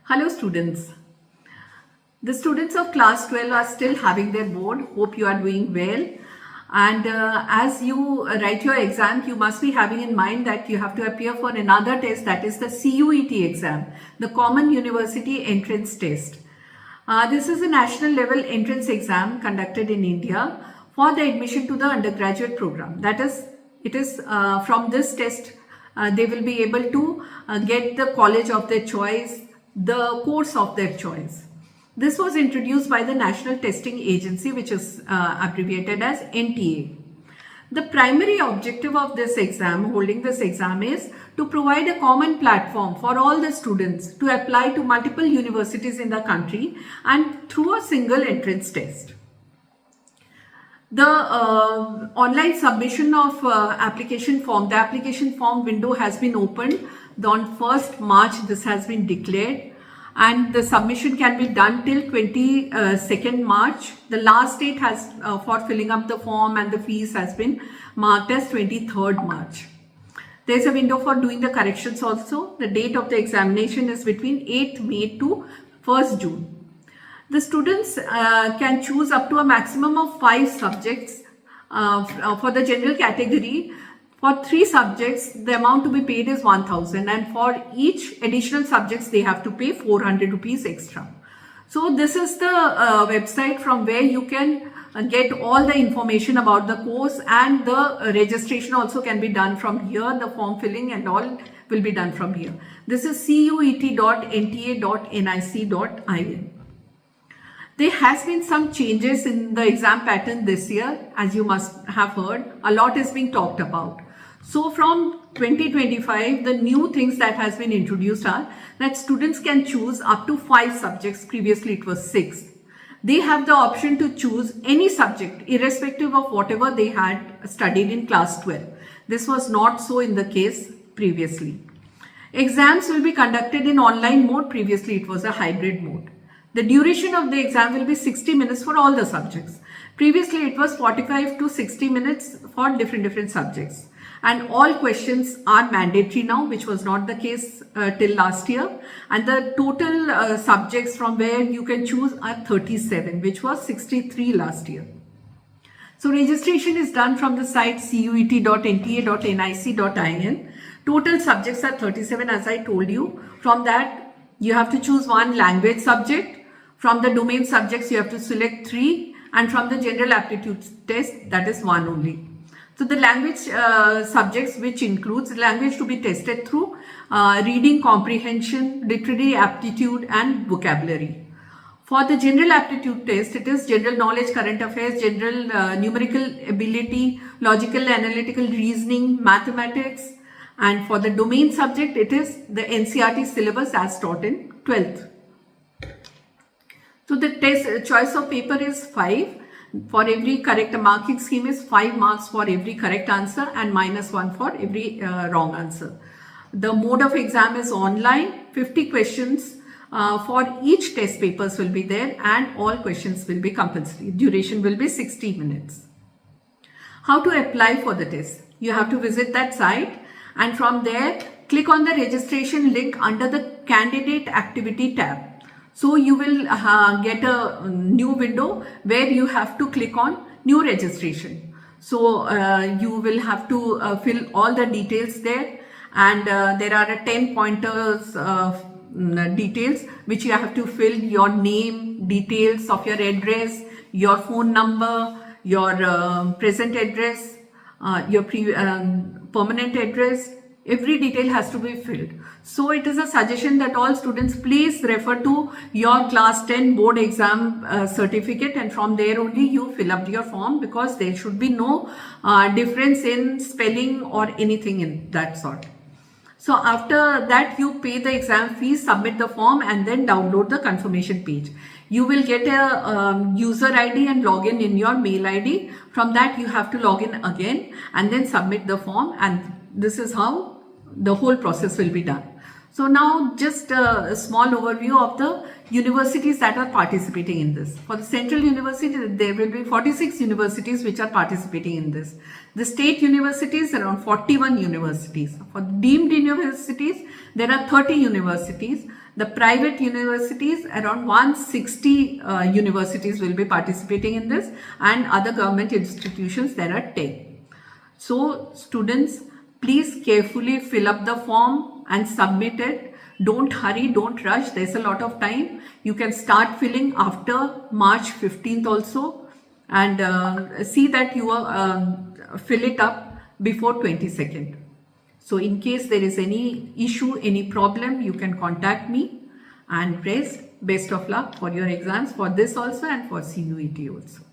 Hello students. The students of class 12 are still having their board. Hope you are doing well. And as you write your exam, you must be having in mind that you have to appear for another test, that is the CUET exam, the Common University Entrance Test. This is a national level entrance exam conducted in India for the admission to the undergraduate program. That is, it is from this test they will be able to get the college of their choice, the course of their choice. This was introduced by the National Testing Agency, which is abbreviated as NTA. The primary objective of this exam, holding this exam, is to provide a common platform for all the students to apply to multiple universities in the country and through a single entrance test. The online submission of application form, the application form window has been opened. On 1st March, this has been declared, and the submission can be done till 22nd March. The last date has for filling up the form and the fees has been marked as 23rd March. There is a window for doing the corrections also. The date of the examination is between 8th May to 1st June. The students can choose up to a maximum of 5 subjects for the general category. For 3 subjects, the amount to be paid is 1000, and for each additional subjects, they have to pay 400 rupees extra. So this is the website from where you can get all the information about the course, and the registration also can be done from here. The form filling and all will be done from here. This is cuet.nta.nic.in. There has been some changes in the exam pattern this year, as you must have heard. A lot is being talked about. So from 2025, the new things that has been introduced are that students can choose up to 5 subjects. Previously it was 6. They have the option to choose any subject irrespective of whatever they had studied in class 12. This was not so in the case previously. Exams will be conducted in online mode. Previously it was a hybrid mode. The duration of the exam will be 60 minutes for all the subjects. Previously it was 45 to 60 minutes for different subjects. And all questions are mandatory now, which was not the case till last year. And the total subjects from where you can choose are 37, which was 63 last year. So registration is done from the site cuet.nta.nic.in. Total subjects are 37, as I told you. From that, you have to choose one language subject. From the domain subjects, you have to select 3. And from the general aptitude test, that is 1 only. So the language subjects, which includes language to be tested through reading comprehension, literary aptitude and vocabulary. For the general aptitude test, it is general knowledge, current affairs, general numerical ability, logical, analytical reasoning, mathematics. And for the domain subject, it is the NCERT syllabus as taught in 12th. So the test choice of paper is 5. For every correct marking scheme is 5 marks for every correct answer and -1 for every wrong answer. The mode of exam is online. 50 questions for each test papers will be there, and all questions will be compulsory. Duration will be 60 minutes. How to apply for the test? You have to visit that site, and from there click on the registration link under the candidate activity tab. So you will get a new window where you have to click on new registration. So you will have to fill all the details there, and there are 10 pointers details which you have to fill: your name, details of your address, your phone number, your present address, your permanent address. Every detail has to be filled. So it is a suggestion that all students please refer to your class 10 board exam certificate, and from there only you fill up your form, because there should be no difference in spelling or anything in that sort. So after that, you pay the exam fees, submit the form, and then download the confirmation page. You will get a user ID and login in your mail ID. From that, you have to log in again and then submit the form, and this is how the whole process will be done. So now just a small overview of the universities that are participating in this. For the Central University, there will be 46 universities which are participating in this. The state universities, around 41 universities. For deemed universities, there are 30 universities. The private universities, around 160 universities will be participating in this, and other government institutions, there are 10. So students, please carefully fill up the form and submit it. Don't hurry, don't rush. There's a lot of time. You can start filling after March 15th also, and see that you fill it up before 22nd. So in case there is any issue, any problem, you can contact me. And rest, best of luck for your exams, for this also and for CUET also.